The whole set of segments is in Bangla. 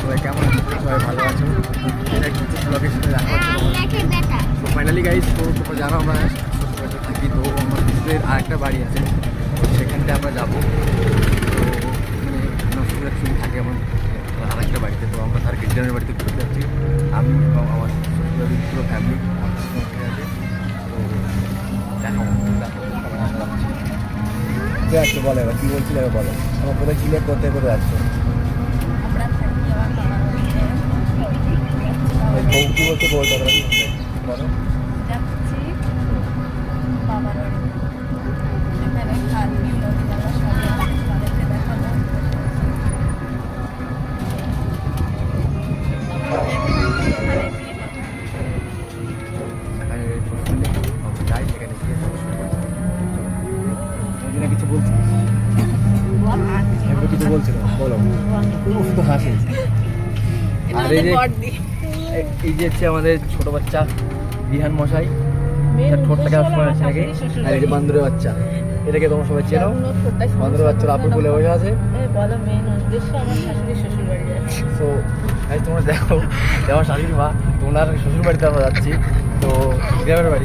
সবাই কেমন আছো? সবাই ভালো আছো? ব্লগের সাথে দেখা হচ্ছে। তো ফাইনালি গাইজ, তো তোমরা জানো আমরা শ্বশুরবাড়িতে থাকি, তো আমার শ্বশুরের আরেকটা বাড়ি আছে, তো সেখানটা আমরা যাবো। তো মানে আমার শ্বশুর অ্যাকচুয়ালি থাকে আমার আরেকটা বাড়িতে, তো আমরা তার গির্জানের বাড়িতে ঘুরতে যাচ্ছি। আমি এবং আমার শ্বশুরবাড়ির পুরো ফ্যামিলি আমার সঙ্গে আছে। তো দেখো আমরা যাচ্ছি। কে আসছো বলো, এবার কী বলছিল এবার বলো, আমার কোথায় ক্লিয়ার করতে করে আসছো? বউ কী বলতে বলতে বলো। যাচ্ছি বাবার বাড়ি, সেখানে খালি নদী নালা সব আছে, তাদেরকে দেখাবো। যাই সেখানে গিয়ে কিছু বলছি, কিছু বলছিল বলো, তো হাসি। আর এই যে হচ্ছে আমাদের ছোট বাচ্চা বিহান মশাই, ঠোঁটটাকে সময় আছে নাকি। আর এই যে বান্দরের বাচ্চা, এটাকে তোমার সবাই চেনো, বান্দরের বাচ্চার আপুর বলে বসে আছে। তো তোমরা দেখো, আমার শাশুড়ি মা, ওনার শ্বশুর বাড়িতে আমরা যাচ্ছি। তো গ্রামের বাড়ি,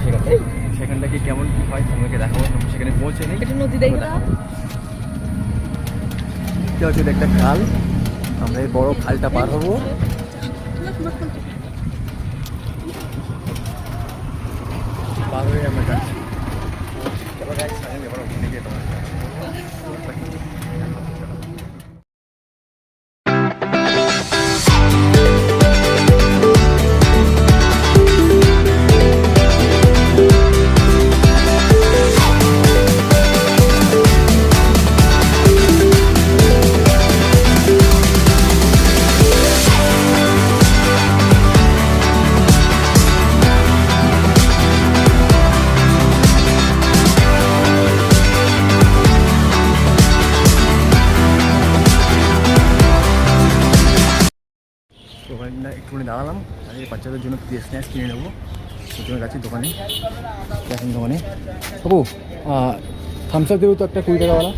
সেখানটা কি কেমন কি হয় তোমাকে দেখাবো। সেখানে পৌঁছে নেই, নদী দেখো। এটা হচ্ছে একটা খাল, আমরা এই বড় খালটা পার হবো। পার হয়ে আমরা যাচ্ছি। ওখানে একটুখানি দাঁড়ালাম, আর এই বাচ্চাদের জন্য স্ন্যাক্স কিনে নেবো। সেই জন্য যাচ্ছি দোকানে, এখন দোকানে। বাবু থামস আপ দেবো তো একটা 20 টাকাওয়ালা।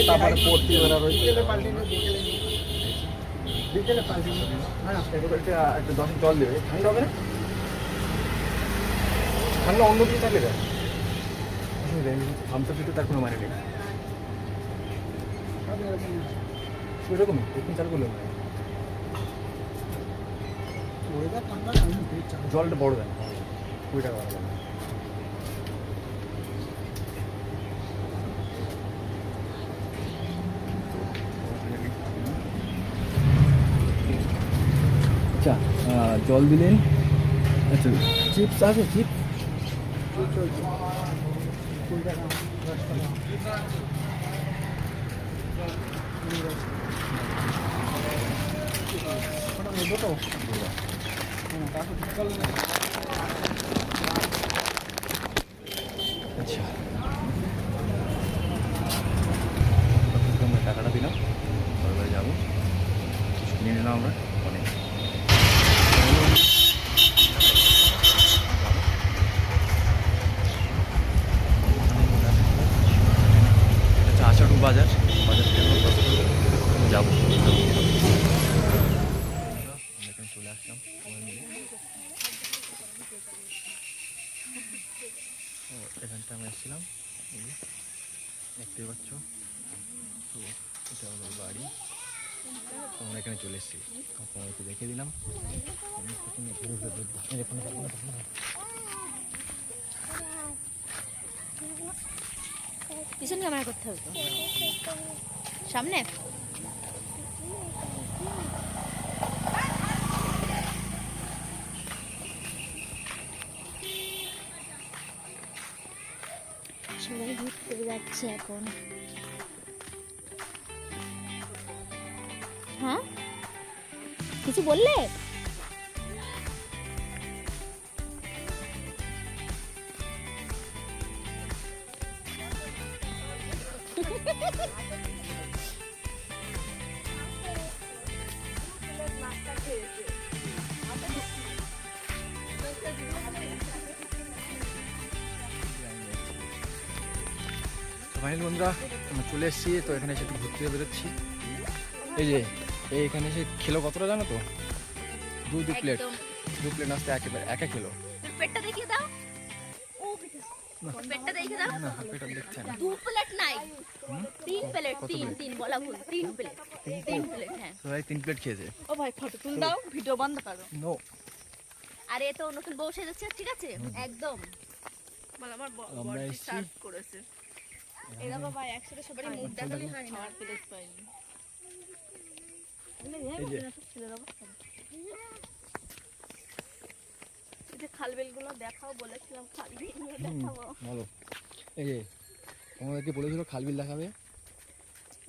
তারপরে পড়তে একটা 10 জল দেবে, ঠান্ডা হবে না? ঠান্ডা অন্য কিছু থাকলে দেয়, থামস আপ দিতে তার কোনো মানে নেই। সেরকমই একটু চালু করলে জলটা বড় দেন, 20 টাকা। আচ্ছা জল দিলেন। আচ্ছা চিপস আছে, চিপস আচ্ছা আমরা টাকাটা দিলাম, ঘরে যাবো, কিছু কিনে নিলাম আমরা অনেক। আচ্ছা আশাটু বাজার থেকে আমরা যাবো, এখানে চলে আসলাম সবাই মিলে। এখানটা আমরা এসেছিলাম, দেখতে পাচ্ছ। তো এটা আমাদের বাড়ি, আমরা এখানে চলে এসেছি, আপনাদেরকে দেখে দিলাম। পিছন ক্যামেরা করতে হবে তো, সামনে সবাই ঘুরতে যাচ্ছে এখন। হ্যাঁ কিছু বললে? ফাইনালি বন্ধুরা আমরা চলে এসেছি, তো এখানে এসে একটু ঘুরতে বেরোচ্ছি। এই যে এইখানে এসে খেলো কতটা জানো তো? দু প্লেট, একদম। 2 প্লেট নাস্তা একেবারে একা খেলো। তোর পেটটা দেখিয়ে দাও। ও পেটটা দেখিয়ে দাও। না পেটটা দেখছে না। 2 প্লেট নাই, 3 প্লেট, কত 3 plate? 3 বলা ভুল, 3 প্লেট, 3 প্লেট। হ্যাঁ, সবাই 3 প্লেট খেয়েছে। ও ভাই ফটো তুল দাও, ভিডিও বন্ধ করো। নো আরে তো নতুন বউ সেজেছে, ঠিক আছে একদম। মানে আমার আমরা বড় এসেছি। স্টার্ট করেছে। এই দেখো ভাই একসাথে সবারই মুখ দেখালে হয় না। আর প্লেট পাইনি। এই যে এই যে খালবিলগুলো দেখাও বলেছিলাম, খালবিলগুলো হুম, দেখাবো। ভালো। এই যে আমাদেরকে বলেছিল খালবিল দেখাবে।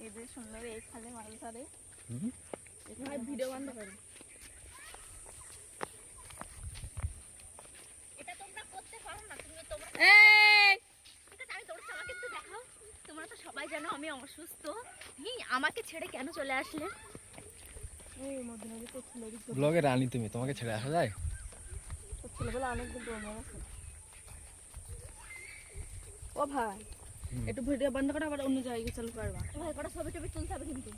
এই যে সুন্দর এই খালে মাছ ধরে। হুম, ভাই ভিডিও বন্ধ করো। এটা তোমরা করতে পারো না, তুমি তোমরা এই ঠিক আছে আমি দৌড়ছি, আমাকে একটু দেখাও। তোমরা তো সবাই জানো আমি অসুস্থ। আমাকে ছেড়ে কেন চলে আসলে? এই মধ্যে নদী তো ছিল, ব্লগে রানী তুমি, তোমাকে ছেড়ে আসা যায়? ছেলেবেলা অনেকদিন দৌড়ে গেছে। ও ভাই হুম। একটু ভিডিও বন্ধ করে আবার অন্য জায়গায় চালু করবা। ভাই কটা ছবি টবি তুলতে হবে কিন্তু।